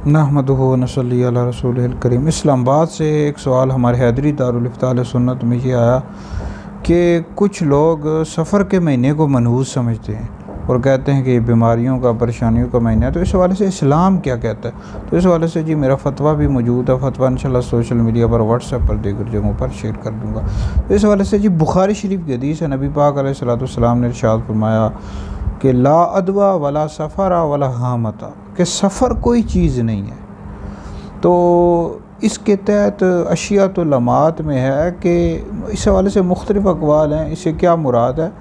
नहमदुहु व नसल्ली अला रसूलिल करीम। इस्लामाबाद से एक सवाल हमारे हैदरी दारुल इफ्ता अहले सुन्नत में ये आया कि कुछ लोग सफ़र के महीने को मनहूस समझते हैं और कहते हैं कि ये बीमारियों का, परेशानियों का महीना है। तो इस हवाले से इस्लाम क्या कहता है? तो इस हवाले से जी मेरा फ़तवा भी मौजूद है। फ़तवा इंशाल्लाह सोशल मीडिया पर, व्हाट्सएप पर, दीगर जगहों पर शेयर कर दूँगा। तो इस हवाले से जी बुखारी शरीफ की हदीस है, नबी पाक अलैहिस्सलाम ने इरशाद फरमाया कि ला अदवा वला सफ़रा वला हामता, कि सफ़र कोई चीज़ नहीं है। तो इसके तहत अशियातुल्लमात में है कि इस हवाले से मुख्तलिफ़ अक़वाल हैं, इससे क्या मुराद है।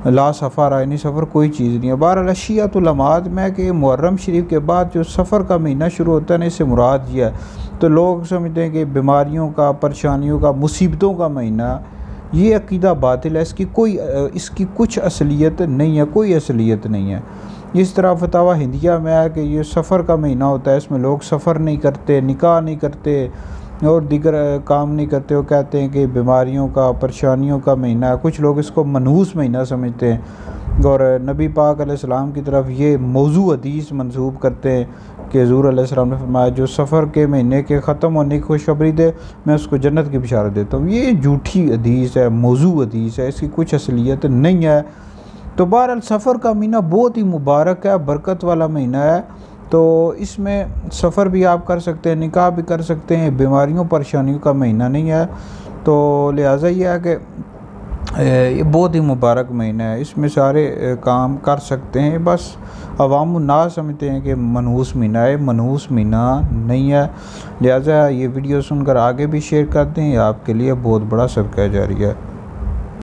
ला सफ़र यानी सफ़र कोई चीज़ नहीं है। बहरहाल अशियातुल्लमात में है कि मुहर्रम शरीफ के बाद जो सफ़र का महीना शुरू होता है ना, इससे मुराद ये है। तो लोग समझते हैं कि बीमारियों का, परेशानियों का, मुसीबतों का महीना, ये अक़ीदा बातिल है। इसकी कुछ असलियत नहीं है, कोई असलियत नहीं है। इस तरह फतावा हिंदिया में है कि ये सफ़र का महीना होता है, इसमें लोग सफ़र नहीं करते, निकाह नहीं करते और दीगर काम नहीं करते। वो कहते हैं कि बीमारियों का, परेशानियों का महीना है। कुछ लोग इसको मनहूस महीना समझते हैं और नबी पाक अलैहिस्सलाम की तरफ ये मौजू हदीस मंसूब करते हैं कि हुज़ूर अलैहिस्सलाम ने फरमाया जो सफ़र के महीने के ख़त्म होने की खुशखबरी दे, मैं उसको जन्नत की बिशारत देता हूँ। ये झूठी हदीस है, मौजू हदीस है, इसकी कुछ असलियत नहीं है। तो बहरहाल सफ़र का महीना बहुत ही मुबारक है, बरकत वाला महीना है। तो इसमें सफ़र भी आप कर सकते हैं, निकाह भी कर सकते हैं। बीमारियों परेशानियों का महीना नहीं है। तो लिहाजा ये है कि ये बहुत ही मुबारक महीना है, इसमें सारे काम कर सकते हैं। बस अवामुन्नास समझते हैं कि मनहूस महीना है, मनहूस महीना नहीं है। लिहाजा ये वीडियो सुनकर आगे भी शेयर करते हैं, आपके लिए बहुत बड़ा सदका जारी है।